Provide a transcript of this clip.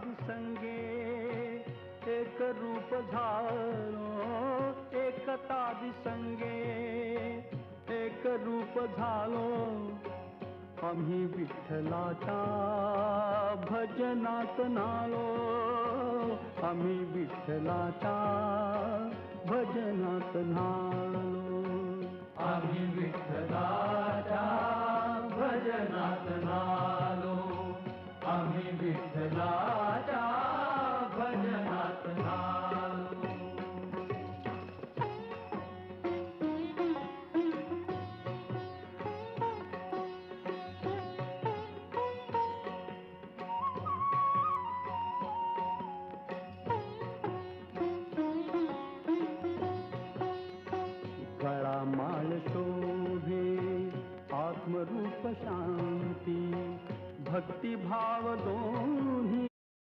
दिसंगे एक रूप झालो एकता दिसंगे एक रूप झालो आम्ही विठ्ठलाच्या भजनात नालो आम्ही विठ्ठलाच्या भजनात नालो आम्ही विठ्ठलाच्या भजनात नालो आम्ही विठ्ठलाच्या भजनात नालो गळा माळ शोभे आत्मरूप शांती भक्तिभाव